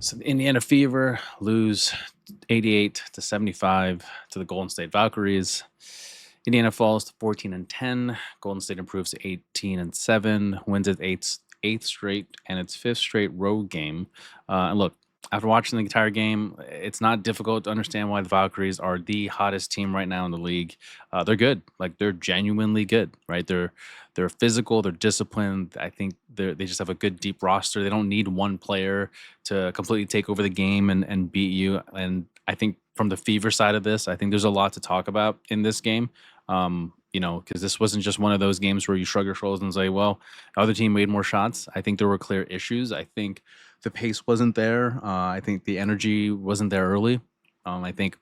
So the Indiana Fever lose 88-75 to the Golden State Valkyries. Indiana falls to 14-10. Golden State improves to 18-7, wins its eighth straight and its fifth straight road game. And look, after watching the entire game, it's not difficult to understand why the Valkyries are the hottest team right now in the league. They're good, like they're genuinely good, right? They're physical, they're disciplined. I think they just have a good deep roster. They don't need one player to completely take over the game and beat you. And I think from the Fever side of this, I think there's a lot to talk about in this game. Because this wasn't just one of those games where you shrug your shoulders and say, well, the other team made more shots. I think there were clear issues. I think the pace wasn't there. I think the energy wasn't there early. I think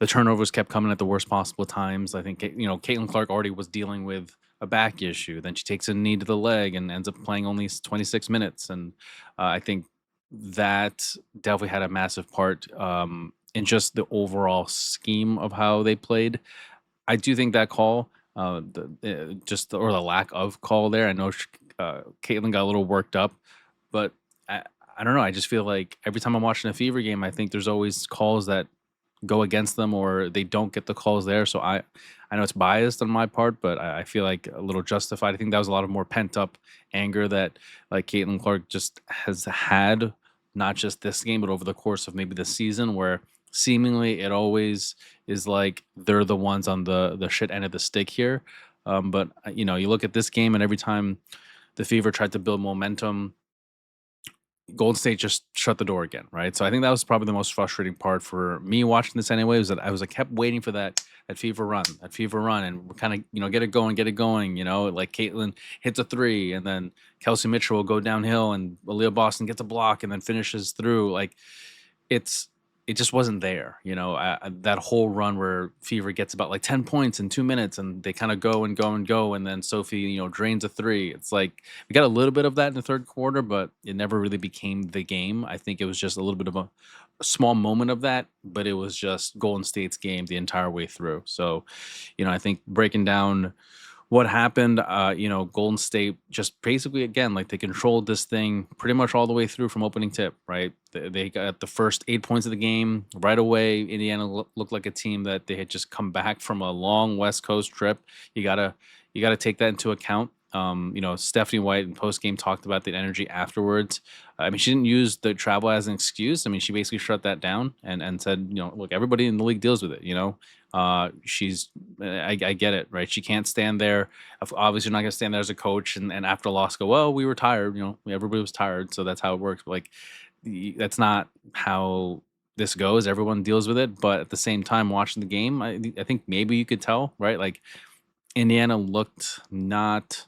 the turnovers kept coming at the worst possible times. I think, Caitlin Clark already was dealing with a back issue. Then she takes a knee to the leg and ends up playing only 26 minutes. And I think that definitely had a massive part in just the overall scheme of how they played. I do think that call, or the lack of call there. I know Caitlin got a little worked up, but I don't know. I just feel like every time I'm watching a Fever game, I think there's always calls that go against them or they don't get the calls there. So I know it's biased on my part, but I feel like a little justified. I think that was a lot of more pent up anger that like Caitlin Clark just has had, not just this game, but over the course of maybe the season, where seemingly it always is like they're the ones on the shit end of the stick here. But you look at this game, and every time the Fever tried to build momentum, Golden State just shut the door again, right? So I think that was probably the most frustrating part for me watching this anyway, was that I kept waiting for that Fever run, and kind of get it going. Like Caitlin hits a three, and then Kelsey Mitchell will go downhill, and Aliyah Boston gets a block, and then finishes through. Like it's it just wasn't there. That whole run where Fever gets about like 10 points in 2 minutes, and they kind of go and go and go, and then Sophie drains a three. It's like we got a little bit of that in the third quarter, but it never really became the game. I think it was just a little bit of a small moment of that, but it was just Golden State's game the entire way through. So I think breaking down what happened, Golden State just basically, again, like they controlled this thing pretty much all the way through from opening tip, right? They got the first 8 points of the game right away. Indiana looked like a team that they had just come back from a long West Coast trip. You gotta take that into account. Stephanie White in post game talked about the energy afterwards. I mean, she didn't use the travel as an excuse. I mean, she basically shut that down and said, look, everybody in the league deals with it. She's I get it, right? She can't stand there. Obviously, you're not gonna stand there as a coach and after a loss go, well, we were tired. Everybody was tired, so that's how it works. But like, that's not how this goes. Everyone deals with it, but at the same time, watching the game, I think maybe you could tell, right? Like Indiana looked not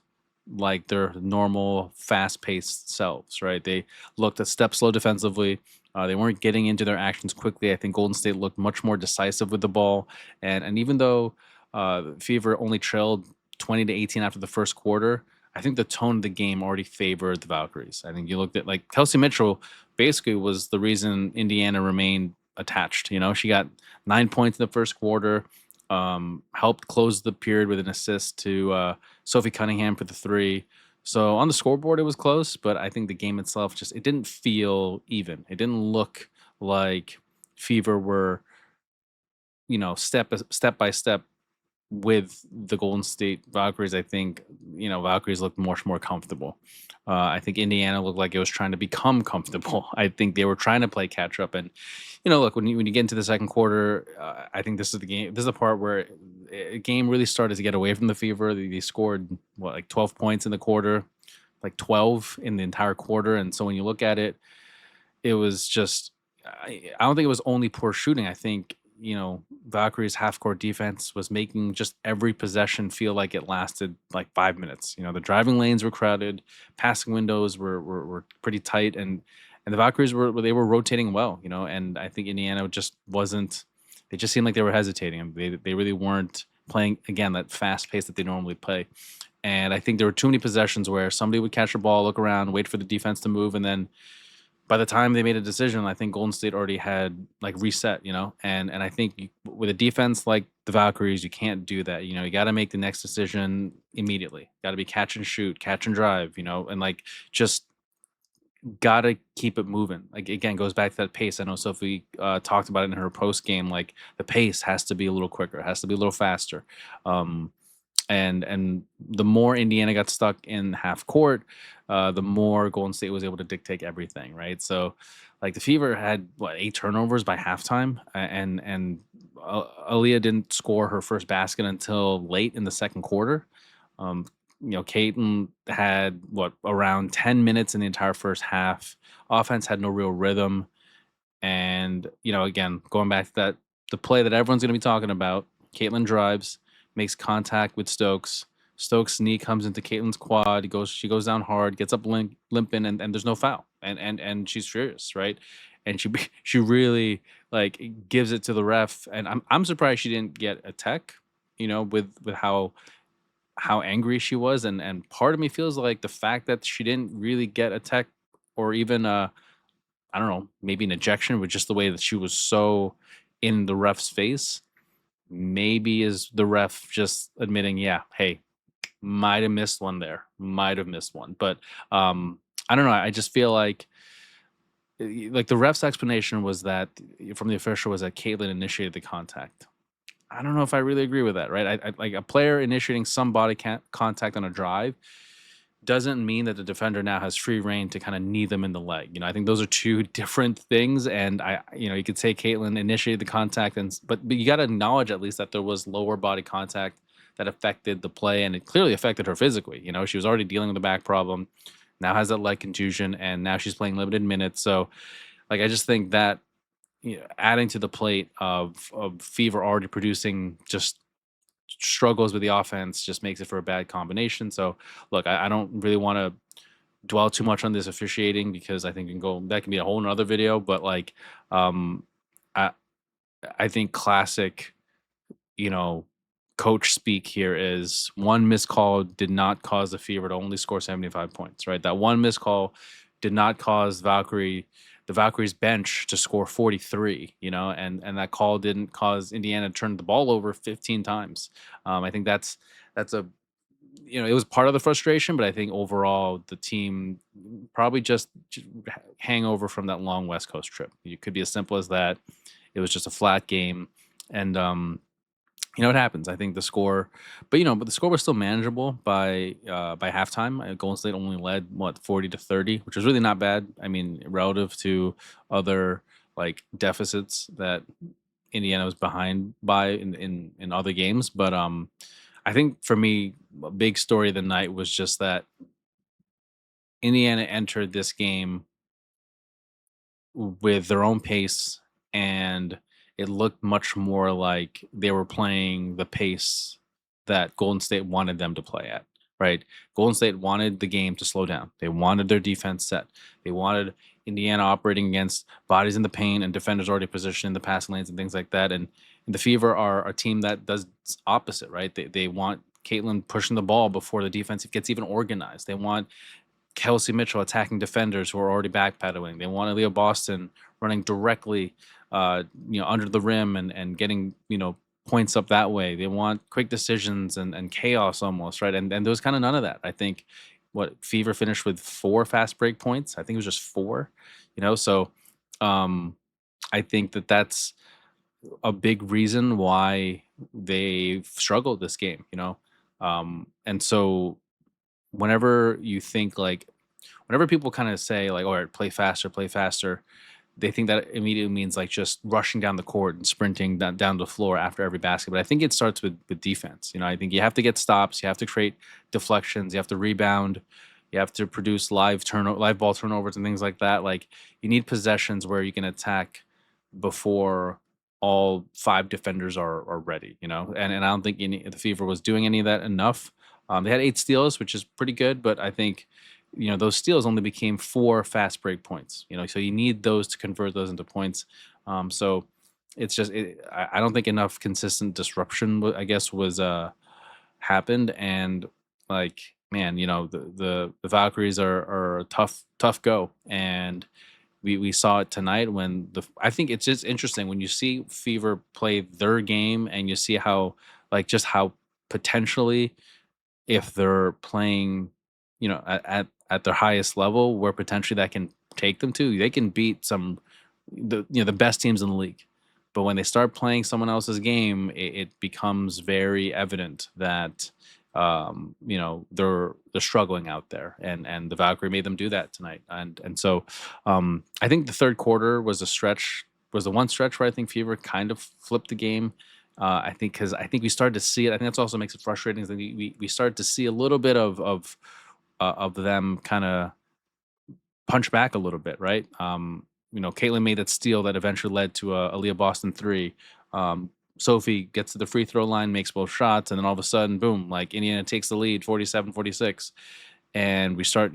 like their normal fast-paced selves, right? They looked a step slow defensively. They weren't getting into their actions quickly. I think Golden State looked much more decisive with the ball, and even though Fever only trailed 20-18 after the first quarter, I think the tone of the game already favored the Valkyries. I think you looked at like Kelsey Mitchell basically was the reason Indiana remained attached. She got 9 points in the first quarter. Helped close the period with an assist to Sophie Cunningham for the three. So on the scoreboard, it was close, but I think the game itself it didn't feel even. It didn't look like Fever were, step by step with the Golden State Valkyries. I think, Valkyries looked much more comfortable. I think Indiana looked like it was trying to become comfortable. I think they were trying to play catch up. And, look, when you get into the second quarter, I think this is the game. This is the part where a game really started to get away from the Fever. They scored, like 12 points in the quarter, like 12 in the entire quarter. And so when you look at it, it was just, I don't think it was only poor shooting. I think, Valkyrie's half court defense was making just every possession feel like it lasted like 5 minutes. The driving lanes were crowded, passing windows were pretty tight, and the Valkyries were rotating well, and I think Indiana just wasn't. It just seemed like they were hesitating. They really weren't playing again that fast pace that they normally play. And I think there were too many possessions where somebody would catch the ball, look around, wait for the defense to move, and then by the time they made a decision, I think Golden State already had like reset, and I think with a defense like the Valkyries, you can't do that. You got to make the next decision immediately. Got to be catch and shoot, catch and drive, and like just gotta keep it moving. Like, again, goes back to that pace. I know Sophie talked about it in her post game. Like, the pace has to be a little quicker, it has to be a little faster. Um, and the more Indiana got stuck in half court, the more Golden State was able to dictate everything, right? So, like the Fever had what 8 turnovers by halftime, Aliyah didn't score her first basket until late in the second quarter. Um, Caitlin had what around 10 minutes in the entire first half. Offense had no real rhythm, and again, going back to the play that everyone's going to be talking about, Caitlin drives, makes contact with Stokes. Stokes' knee comes into Caitlin's quad. She goes down hard, gets up limping, and there's no foul. And she's furious, right? And she she really like gives it to the ref. And I'm surprised she didn't get a tech, with how angry she was. And part of me feels like the fact that she didn't really get a tech or even I don't know, maybe an ejection with just the way that she was so in the ref's face. Maybe is the ref just admitting, yeah, hey, might have missed one there, might have missed one. But I don't know. I just feel like the ref's explanation was that from the official was that Caitlin initiated the contact. I don't know if I really agree with that, right? Like a player initiating some body contact on a drive doesn't mean that the defender now has free reign to kind of knee them in the leg. I think those are two different things. And you could say Caitlin initiated the contact, but you got to acknowledge at least that there was lower body contact that affected the play, and it clearly affected her physically. She was already dealing with the back problem, now has that leg contusion, and now she's playing limited minutes. So, like, I just think that adding to the plate of Fever already producing just struggles with the offense just makes it for a bad combination. So, look, I don't really want to dwell too much on this officiating because I think that can be a whole nother video. But like, I I think classic, you know, coach speak here is one missed call did not cause the Fever to only score 75 points, right? That one missed call did not cause the Valkyries bench to score 43, and that call didn't cause Indiana to turn the ball over 15 times. I think that's a it was part of the frustration, but I think overall the team probably just hangover from that long West Coast trip. It could be as simple as that. It was just a flat game, and it happens. I think the score, but the score was still manageable by halftime. Golden State only led 40-30, which was really not bad. I mean, relative to other like deficits that Indiana was behind by in other games. But I think for me, a big story of the night was just that Indiana entered this game with their own pace, and it looked much more like they were playing the pace that Golden State wanted them to play at, right? Golden State wanted the game to slow down. They wanted their defense set. They wanted Indiana operating against bodies in the paint and defenders already positioned in the passing lanes and things like that. And the Fever are a team that does opposite, right? They want Caitlin pushing the ball before the defense gets even organized. They want Kelsey Mitchell attacking defenders who are already backpedaling. They want Aliyah Boston running directly, under the rim and getting, points up that way. They want quick decisions and chaos almost, right? And there was kind of none of that. I think what Fever finished with 4 fast break points. I think it was just 4, So I think that's a big reason why they struggled this game, and so whenever you think like whenever people kind of say like, all right, play faster, they think that immediately means like just rushing down the court and sprinting down the floor after every basket. But I think it starts with defense. I think you have to get stops, you have to create deflections, you have to rebound, you have to produce live ball turnovers and things like that. Like you need possessions where you can attack before all 5 defenders are ready, and I don't think the Fever was doing any of that enough. They had 8 steals, which is pretty good, but I think those steals only became 4 fast break points. So you need those to convert those into points. So it's just I don't think enough consistent disruption, I guess, was happened. And like man, the Valkyries are a tough go, and we saw it tonight when I think it's just interesting when you see Fever play their game and you see how just how potentially if they're playing, at at their highest level, where potentially that can take them to, they can beat the best teams in the league. But when they start playing someone else's game, it becomes very evident that they're struggling out there, and the Valkyrie made them do that tonight. And so I think the third quarter was the one stretch where I think Fever kind of flipped the game. I think because I think we started to see it. I think that's also makes it frustrating. Is that we started to see a little bit of them kind of punch back a little bit, right? Caitlin made that steal that eventually led to a Aliyah Boston three. Sophie gets to the free throw line, makes both shots, and then all of a sudden, boom, like Indiana takes the lead 47-46. And we start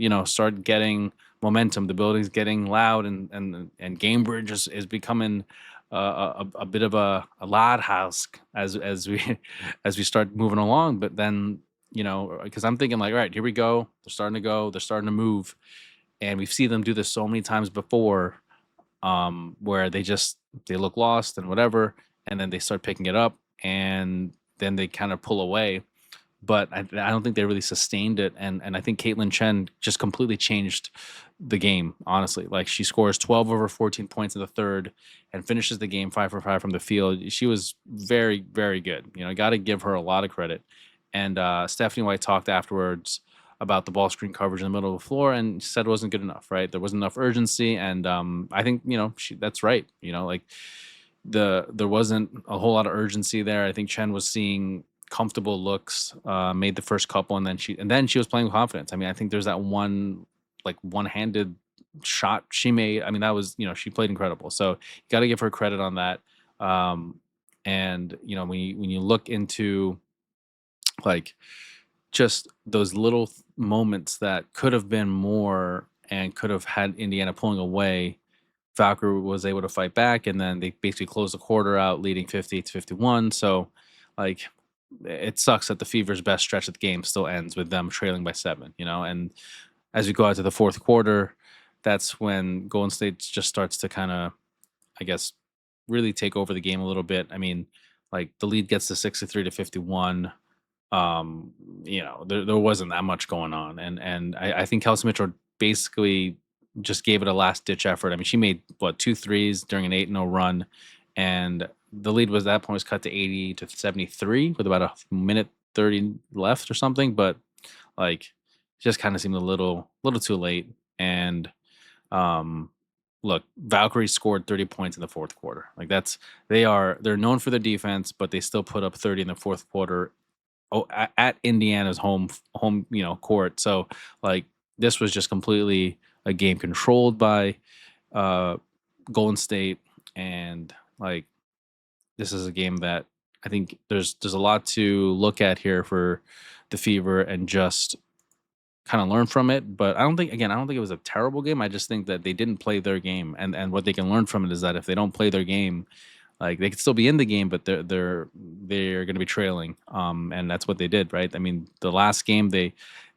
getting momentum. The building's getting loud, and Gamebridge is becoming a bit of a loud house as we as we start moving along. But then, because I'm thinking like, all right, here we go. They're starting to go. They're starting to move, and we've seen them do this so many times before, where they look lost and whatever, and then they start picking it up, and then they kind of pull away. But I don't think they really sustained it, and I think Caitlin Chen just completely changed the game. Honestly, like she scores 12 over 14 points in the third, and finishes the game 5 for 5 from the field. She was very, very good. Got to give her a lot of credit. And Stephanie White talked afterwards about the ball screen coverage in the middle of the floor, and said it wasn't good enough. Right, there wasn't enough urgency, and I think that's right. Like there wasn't a whole lot of urgency there. I think Chen was seeing comfortable looks, made the first couple, and then she was playing with confidence. I mean, I think there's that one-handed shot she made. I mean, that was she played incredible. So you got to give her credit on that. And when you look into like just those little moments that could have been more and could have had Indiana pulling away, Valkyrie was able to fight back, and then they basically closed the quarter out, leading 58-51. So, like, it sucks that the Fever's best stretch of the game still ends with them trailing by 7. And as we go out to the fourth quarter, that's when Golden State just starts to kind of, I guess, really take over the game a little bit. I mean, like the lead gets to 63-51. There wasn't that much going on, and I think Kelsey Mitchell basically just gave it a last ditch effort. I mean, she made two threes during an 8-0 run, and the lead was at that point was cut to 80-73 with about a minute 30 left or something. But like, just kind of seemed a little too late. And look, Valkyrie scored 30 points in the fourth quarter. Like they're known for their defense, but they still put up 30 in the fourth quarter. Oh, at Indiana's home court. So like this was just completely a game controlled by Golden State, and like this is a game that I think there's a lot to look at here for the Fever and just kind of learn from it. But I don't think it was a terrible game. I just think that they didn't play their game, and what they can learn from it is that if they don't play their game, like they could still be in the game, but they're going to be trailing. And that's what they did, right? I mean, the last game they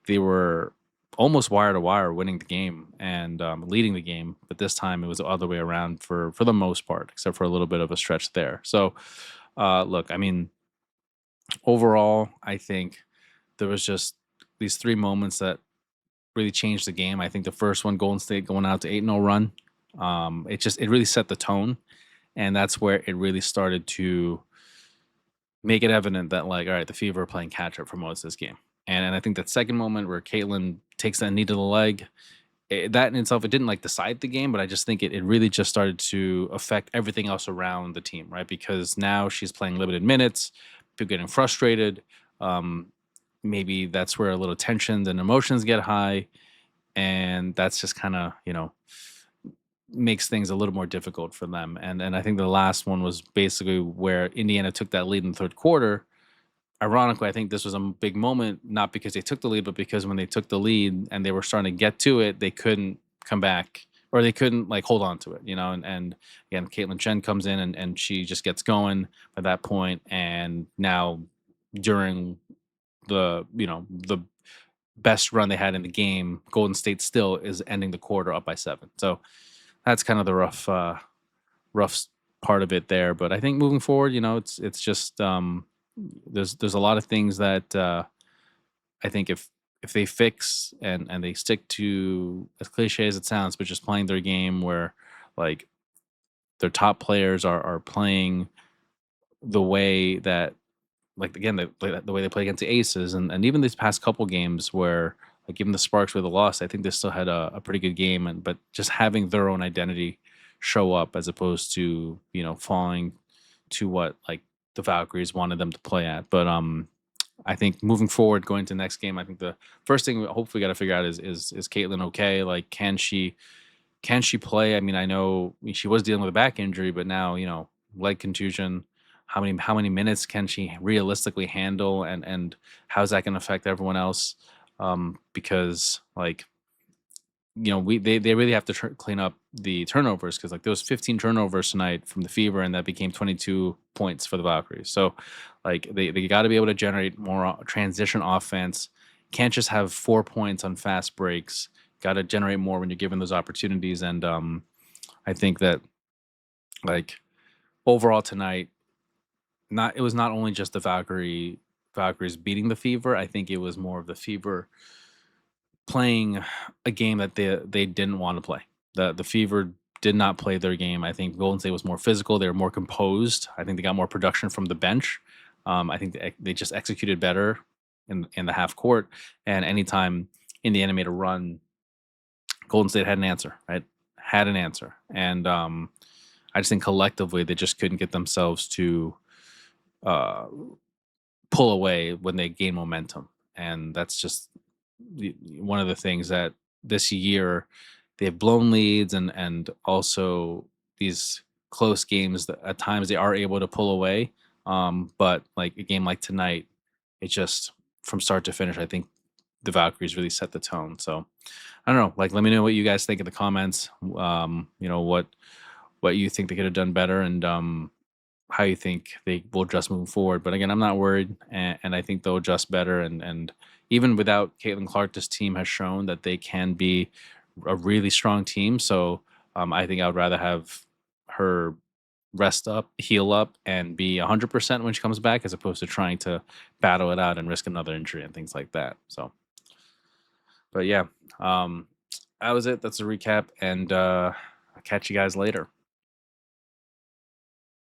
were almost wire to wire winning the game and leading the game, but this time it was the other way around for the most part, except for a little bit of a stretch there. So, look, I mean, overall, I think there was just these three moments that really changed the game. I think the first one, Golden State going out to 8-0 run, it really set the tone. And that's where it really started to make it evident that, like, all right, the Fever are playing catch up for most of this game. And I think that second moment where Caitlin takes that knee to the leg, that in itself, it didn't like decide the game, but I just think it really just started to affect everything else around the team, right? Because now she's playing limited minutes, people getting frustrated. Maybe that's where a little tensions and emotions get high. And that's just kind of, makes things a little more difficult for them. And I think the last one was basically where Indiana took that lead in the third quarter. Ironically, I think this was a big moment, not because they took the lead, but because when they took the lead and they were starting to get to it, they couldn't come back, or they couldn't like hold on to it, and again, Caitlin Chen comes in and she just gets going at that point. And now during the best run they had in the game, Golden State still is ending the quarter up by 7. So that's kind of the rough part of it there. But I think moving forward, it's just there's a lot of things that I think if if they fix and they stick to, as cliche as it sounds, but just playing their game where like their top players are playing the way that, like again, the way they play against the Aces, and even these past couple games where, like, even the Sparks with the loss, I think they still had a pretty good game, and but just having their own identity show up as opposed to falling to what like the Valkyries wanted them to play at. But I think moving forward, going to the next game, I think the first thing we hopefully got to figure out is Caitlin okay? Like, can she play? I mean, I know she was dealing with a back injury, but now leg contusion. How many minutes can she realistically handle, and how's that going to affect everyone else? Because like they really have to clean up the turnovers, because like there was 15 turnovers tonight from the Fever, and that became 22 points for the Valkyries. So like they got to be able to generate more transition offense. Can't just have 4 points on fast breaks. Got to generate more when you're given those opportunities. And I think that like overall tonight, not it was not only just the Valkyries beating the Fever. I think it was more of the Fever playing a game that they didn't want to play. The Fever did not play their game. I think Golden State was more physical. They were more composed. I think they got more production from the bench. I think they just executed better in the half court. And anytime Indiana made a run, Golden State had an answer, right? Had an answer. And I just think collectively they just couldn't get themselves to uh, pull away when they gain momentum. And that's just one of the things that this year they've blown leads, and also these close games that at times they are able to pull away. But like a game like tonight, it just from start to finish, I think the Valkyries really set the tone. So I don't know. Like, let me know what you guys think in the comments. What you think they could have done better, and how you think they will adjust moving forward. But again, I'm not worried, and I think they'll adjust better. And even without Caitlin Clark, this team has shown that they can be a really strong team. So I think I would rather have her rest up, heal up, and be 100% when she comes back, as opposed to trying to battle it out and risk another injury and things like that. So, but yeah, that was it. That's a recap, and I'll catch you guys later.